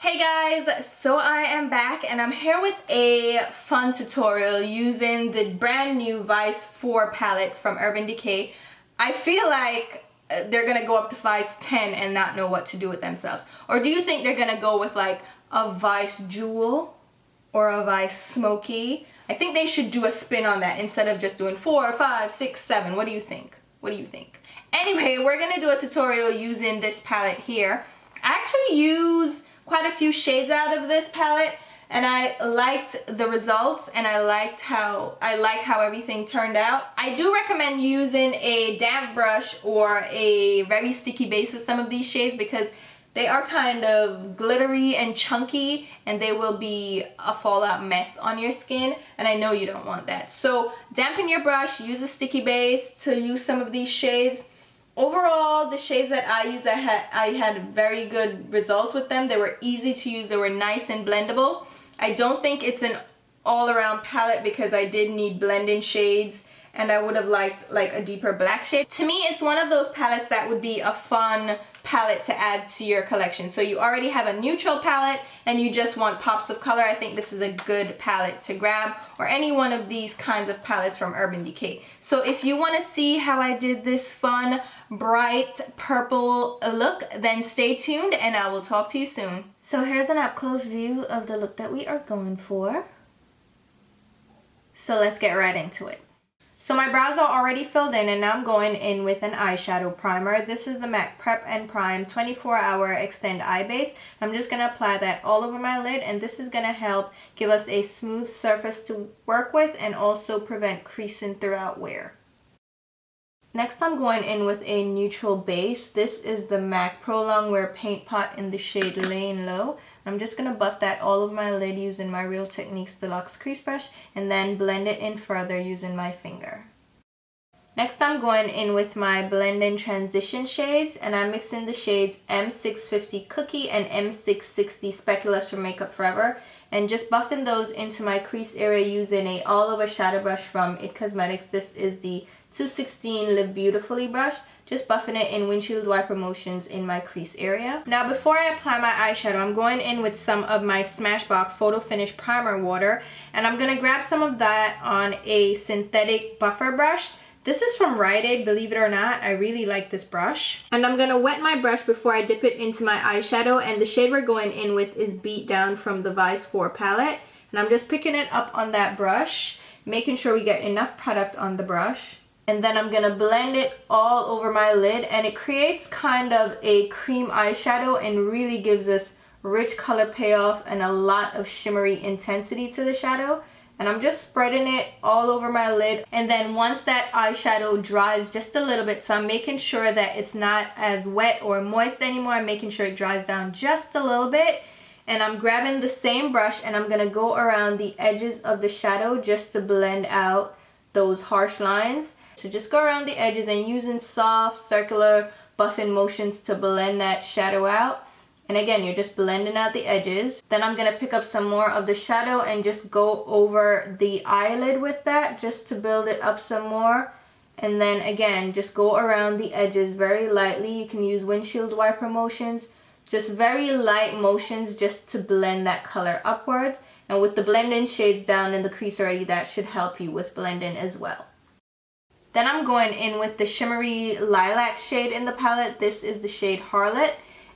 Hey guys, so I am back and I'm here with a fun tutorial using the brand new Vice 4 palette from Urban Decay. I feel like they're gonna go up to Vice 10 and not know what to do with themselves. Or do you think they're gonna go with like a Vice Jewel or a Vice Smoky? I think they should do a spin on that instead of just doing 4, 5, 6, 7. What do you think? What do you think? Anyway, we're gonna do a tutorial using this palette here. I actually use quite a few shades out of this palette and I liked the results and I like how everything turned out. I do recommend using a damp brush or a very sticky base with some of these shades because they are kind of glittery and chunky and they will be a fallout mess on your skin, and I know you don't want that. So dampen your brush, use a sticky base to use some of these shades. Overall, the shades that I used, I had very good results with them. They were easy to use, they were nice and blendable. I don't think it's an all-around palette because I did need blend-in shades and I would have liked like a deeper black shade. To me, it's one of those palettes that would be a fun palette to add to your collection. So you already have a neutral palette and you just want pops of color. I think this is a good palette to grab, or any one of these kinds of palettes from Urban Decay. So if you want to see how I did this fun, bright purple look, then stay tuned and I will talk to you soon. So here's an up-close view of the look that we are going for. So let's get right into it. So my brows are already filled in and now I'm going in with an eyeshadow primer. This is the MAC Prep and Prime 24-Hour Extend Eye Base. I'm just going to apply that all over my lid, and this is going to help give us a smooth surface to work with and also prevent creasing throughout wear. Next, I'm going in with a neutral base. This is the MAC Pro Longwear Paint Pot in the shade Laying Low. I'm just going to buff that all over my lid using my Real Techniques Deluxe Crease Brush and then blend it in further using my finger. Next, I'm going in with my blend-in transition shades, and I'm mixing the shades M650 Cookie and M660 Speculous from Makeup Forever, and just buffing those into my crease area using a all-over shadow brush from IT Cosmetics. This is the 216 Live Beautifully brush, just buffing it in windshield wiper motions in my crease area. Now before I apply my eyeshadow, I'm going in with some of my Smashbox Photo Finish Primer Water, and I'm going to grab some of that on a synthetic buffer brush. This is from Rite Aid, believe it or not. I really like this brush. And I'm going to wet my brush before I dip it into my eyeshadow, and the shade we're going in with is Beat Down from the Vice 4 palette. And I'm just picking it up on that brush, making sure we get enough product on the brush. And then I'm going to blend it all over my lid, and it creates kind of a cream eyeshadow and really gives us rich color payoff and a lot of shimmery intensity to the shadow. And I'm just spreading it all over my lid, and then once that eyeshadow dries just a little bit, so I'm making sure that it's not as wet or moist anymore, I'm making sure it dries down just a little bit, and I'm grabbing the same brush and I'm going to go around the edges of the shadow just to blend out those harsh lines. So just go around the edges and using soft circular buffing motions to blend that shadow out. And again, you're just blending out the edges. Then I'm going to pick up some more of the shadow and just go over the eyelid with that just to build it up some more. And then again, just go around the edges very lightly. You can use windshield wiper motions, just very light motions just to blend that color upwards. And with the blend-in shades down in the crease already, that should help you with blend-in as well. Then I'm going in with the shimmery lilac shade in the palette. This is the shade Harlot.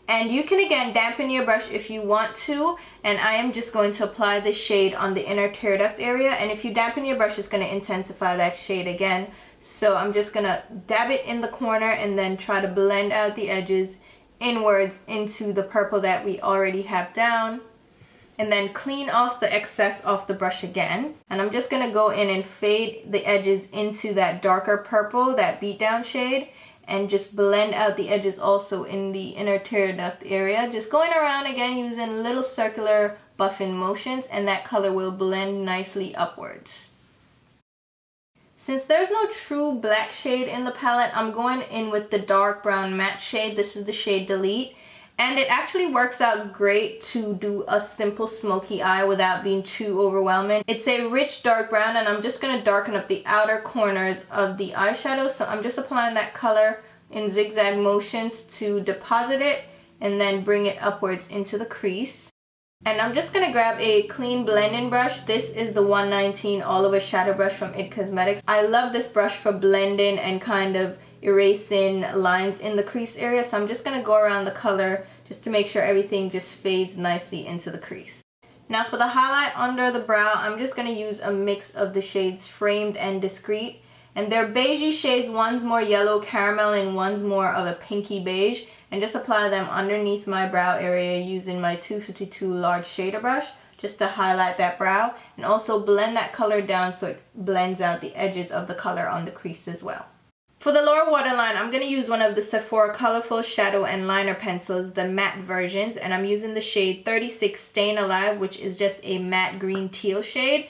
And you can again dampen your brush if you want to, and I am just going to apply this shade on the inner tear duct area, and if you dampen your brush it's going to intensify that shade again. So I'm just going to dab it in the corner and then try to blend out the edges inwards into the purple that we already have down, and then clean off the excess off the brush again. And I'm just going to go in and fade the edges into that darker purple, that beat down shade, and just blend out the edges also in the inner tear duct area, just going around again using little circular buffing motions, and that color will blend nicely upwards. Since there's no true black shade in the palette, I'm going in with the dark brown matte shade. This is the shade Delete, and it actually works out great to do a simple smoky eye without being too overwhelming. It's a rich dark brown, and I'm just going to darken up the outer corners of the eyeshadow. So I'm just applying that color in zigzag motions to deposit it and then bring it upwards into the crease. And I'm just gonna grab a clean blending brush. This is the 119 All Over Shadow Brush from IT Cosmetics. I love this brush for blending and kind of erasing lines in the crease area. So I'm just gonna go around the color just to make sure everything just fades nicely into the crease. Now for the highlight under the brow, I'm just gonna use a mix of the shades Framed and Discreet. And they're beigey shades. One's more yellow caramel and one's more of a pinky beige. And just apply them underneath my brow area using my 252 large shader brush just to highlight that brow, and also blend that color down so it blends out the edges of the color on the crease as well. For the lower waterline, I'm going to use one of the Sephora Colorful Shadow and Liner Pencils, the matte versions, and I'm using the shade 36 Staying Alive, which is just a matte green teal shade.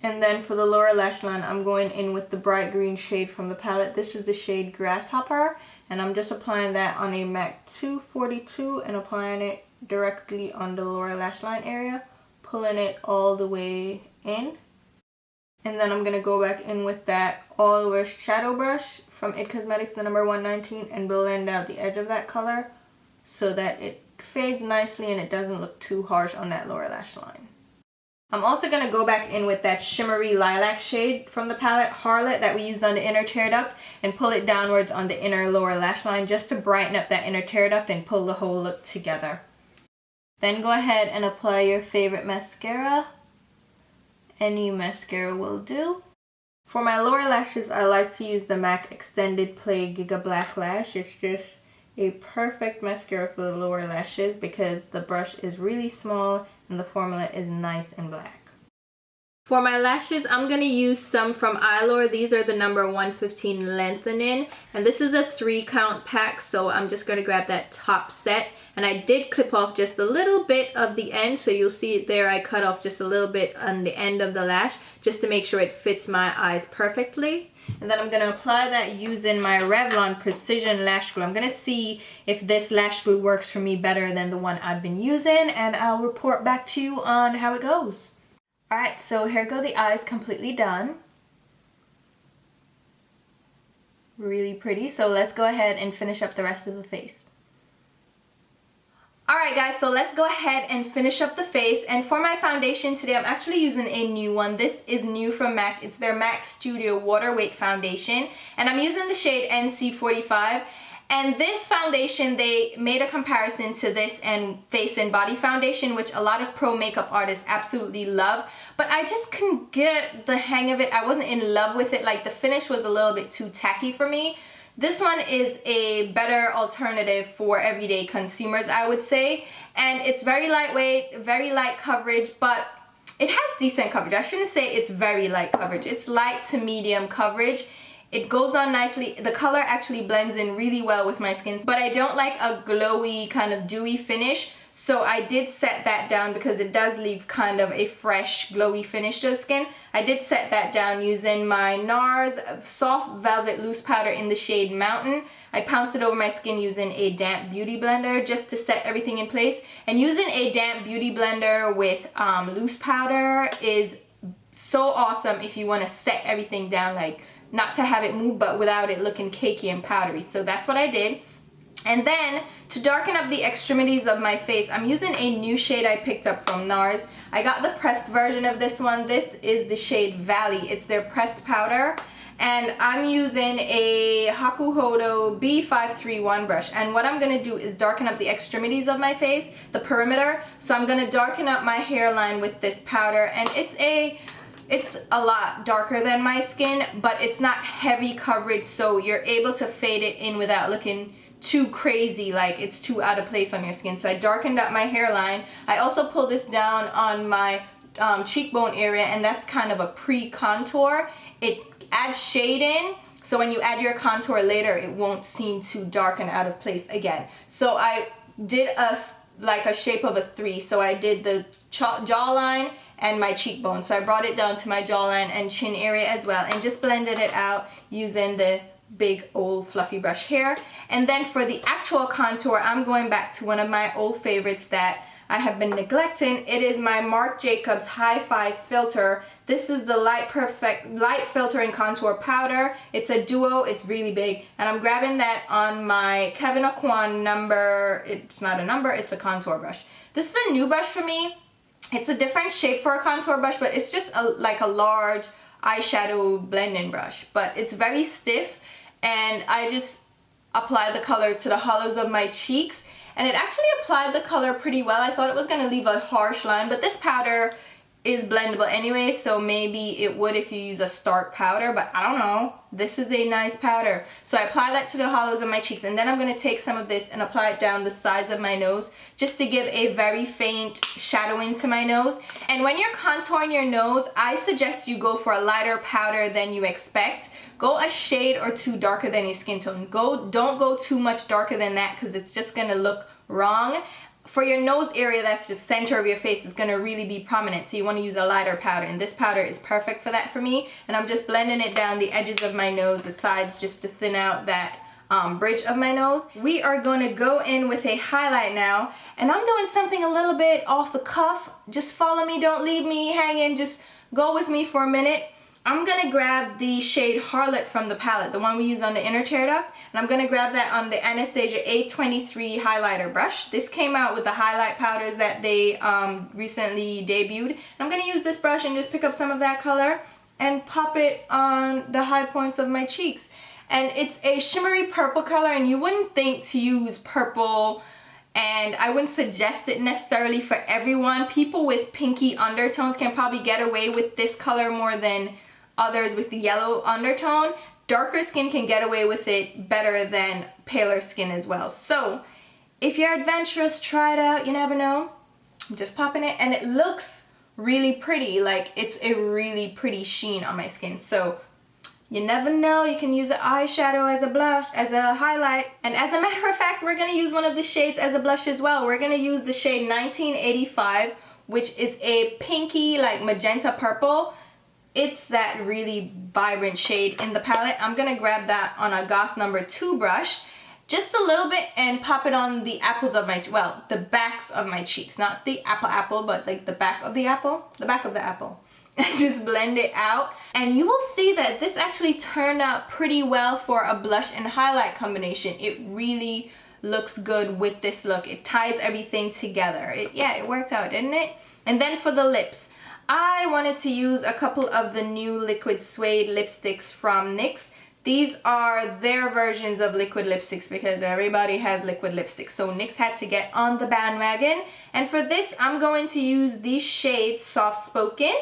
And then for the lower lash line, I'm going in with the bright green shade from the palette. This is the shade Grasshopper, and I'm just applying that on a MAC 242 and applying it directly on the lower lash line area, pulling it all the way in. And then I'm going to go back in with that All Over Shadow Brush from IT Cosmetics, the number 119, and blend out the edge of that color so that it fades nicely and it doesn't look too harsh on that lower lash line. I'm also going to go back in with that shimmery lilac shade from the palette, Harlot, that we used on the inner tear duct, and pull it downwards on the inner lower lash line just to brighten up that inner tear duct and pull the whole look together. Then go ahead and apply your favorite mascara. Any mascara will do. For my lower lashes, I like to use the MAC Extended Play Giga Black Lash. It's just a perfect mascara for the lower lashes because the brush is really small and the formula is nice and black. For my lashes, I'm going to use some from Eyebrow. These are the number 115 Lengthening, and this is a 3-count pack, so I'm just going to grab that top set. And I did clip off just a little bit of the end, so you'll see it there. I cut off just a little bit on the end of the lash just to make sure it fits my eyes perfectly. And then I'm going to apply that using my Revlon Precision Lash Glue. I'm going to see if this lash glue works for me better than the one I've been using, and I'll report back to you on how it goes. Alright, so here go the eyes completely done. Really pretty, so let's go ahead and finish up the rest of the face. Alright guys, so let's go ahead and finish up the face. And for my foundation today, I'm actually using a new one. This is new from MAC. It's their MAC Studio Water Weight Foundation. And I'm using the shade NC45. And this foundation, they made a comparison to this and Face and Body Foundation, which a lot of pro makeup artists absolutely love. But I just couldn't get the hang of it. I wasn't in love with it. Like, the finish was a little bit too tacky for me. This one is a better alternative for everyday consumers, I would say. And it's very lightweight, very light coverage, but it has decent coverage. I shouldn't say it's very light coverage. It's light to medium coverage. It goes on nicely. The color actually blends in really well with my skin, but I don't like a glowy kind of dewy finish, so I did set that down because it does leave kind of a fresh glowy finish to the skin. I did set that down using my NARS Soft Velvet Loose Powder in the shade Mountain. I pounced it over my skin using a damp beauty blender just to set everything in place. And using a damp beauty blender with loose powder is so awesome if you want to set everything down, like not to have it move but without it looking cakey and powdery. So that's what I did. And then to darken up the extremities of my face, I'm using a new shade I picked up from NARS. I got the pressed version of this one. This is the shade Valley. It's their pressed powder. And I'm using a Hakuhodo B531 brush. And what I'm going to do is darken up the extremities of my face, the perimeter. So I'm going to darken up my hairline with this powder. And it's a lot darker than my skin, but it's not heavy coverage, so you're able to fade it in without looking too crazy, like it's too out of place on your skin. So I darkened up my hairline. I also pulled this down on my cheekbone area, and that's kind of a pre-contour. It adds shade in, so when you add your contour later, it won't seem too dark and out of place again. So I did like a shape of a 3. So I did the jawline and my cheekbone. So I brought it down to my jawline and chin area as well, and just blended it out using the big old fluffy brush here. And then for the actual contour, I'm going back to one of my old favorites that I have been neglecting. It is my Marc Jacobs Hi-Fi filter. This is the Light Filter and Contour Powder. It's a duo, it's really big. And I'm grabbing that on my Kevyn Aucoin number, it's not a number, it's a contour brush. This is a new brush for me. It's a different shape for a contour brush, but it's just like a large eyeshadow blending brush. But it's very stiff, and I just apply the color to the hollows of my cheeks, and it actually applied the color pretty well. I thought it was going to leave a harsh line, but this powder is blendable anyway, so maybe it would if you use a stark powder, but I don't know. This is a nice powder. So I apply that to the hollows of my cheeks, and then I'm going to take some of this and apply it down the sides of my nose just to give a very faint shadowing to my nose. And when you're contouring your nose, I suggest you go for a lighter powder than you expect. Go a shade or two darker than your skin tone. Don't go too much darker than that, because it's just going to look wrong. For your nose area, that's the center of your face, is going to really be prominent, so you want to use a lighter powder, and this powder is perfect for that for me. And I'm just blending it down the edges of my nose, the sides, just to thin out that bridge of my nose. We are going to go in with a highlight now, and I'm doing something a little bit off the cuff. Just follow me, don't leave me hanging, just go with me for a minute. I'm going to grab the shade Harlot from the palette, the one we used on the inner tear duct, and I'm going to grab that on the Anastasia A23 highlighter brush. This came out with the highlight powders that they recently debuted. And I'm going to use this brush and just pick up some of that color and pop it on the high points of my cheeks. And it's a shimmery purple color, and you wouldn't think to use purple, and I wouldn't suggest it necessarily for everyone. People with pinky undertones can probably get away with this color more than others with the yellow undertone. Darker skin can get away with it better than paler skin as well. So if you're adventurous, try it out. You never know. I'm just popping it, and it looks really pretty. Like, it's a really pretty sheen on my skin. So you never know, you can use an eyeshadow as a blush, as a highlight. And as a matter of fact, we're going to use one of the shades as a blush as well. We're going to use the shade 1985, which is a pinky, like magenta purple. It's that really vibrant shade in the palette. I'm going to grab that on a Goss number 2 brush, just a little bit, and pop it on the apples of my, well, the backs of my cheeks. Not the apple, but like the back of the apple. The back of the apple. And just blend it out. And you will see that this actually turned out pretty well for a blush and highlight combination. It really looks good with this look. It ties everything together. Yeah, it worked out, didn't it? And then for the lips, I wanted to use a couple of the new liquid suede lipsticks from NYX. These are their versions of liquid lipsticks, because everybody has liquid lipsticks. So NYX had to get on the bandwagon. And for this, I'm going to use the shade Soft Spoken,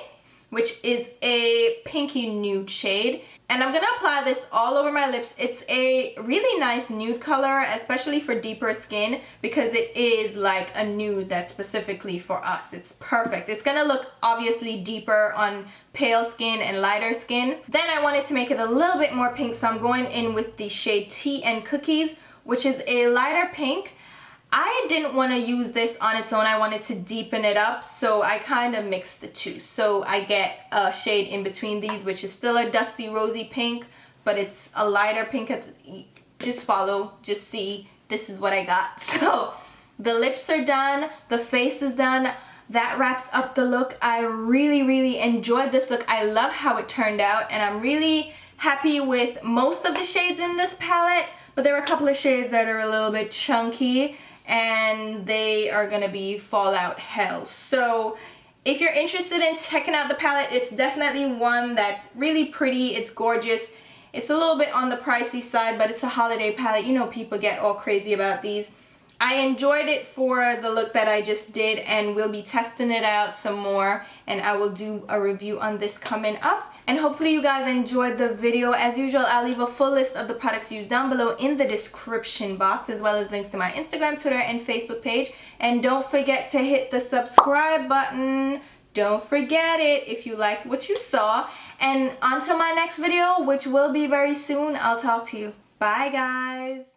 which is a pinky nude shade. And I'm going to apply this all over my lips. It's a really nice nude color, especially for deeper skin, because it is like a nude that's specifically for us. It's perfect. It's going to look obviously deeper on pale skin and lighter skin. Then I wanted to make it a little bit more pink, so I'm going in with the shade Tea and Cookies, which is a lighter pink. I didn't want to use this on its own. I wanted to deepen it up, so I kind of mixed the two. So I get a shade in between these, which is still a dusty rosy pink, but it's a lighter pink. Just follow, just see, this is what I got. So the lips are done, the face is done. That wraps up the look. I really enjoyed this look. I love how it turned out, and I'm really happy with most of the shades in this palette, but there are a couple of shades that are a little bit chunky, and they are gonna be fallout hell. So if you're interested in checking out the palette, it's definitely one that's really pretty. It's gorgeous. It's a little bit on the pricey side, but it's a holiday palette. You know, people get all crazy about these. I enjoyed it for the look that I just did, and we'll be testing it out some more, and I will do a review on this coming up. And hopefully you guys enjoyed the video. As usual, I'll leave a full list of the products used down below in the description box, as well as links to my Instagram, Twitter, and Facebook page. And don't forget to hit the subscribe button. Don't forget it if you liked what you saw. And until my next video, which will be very soon, I'll talk to you. Bye, guys.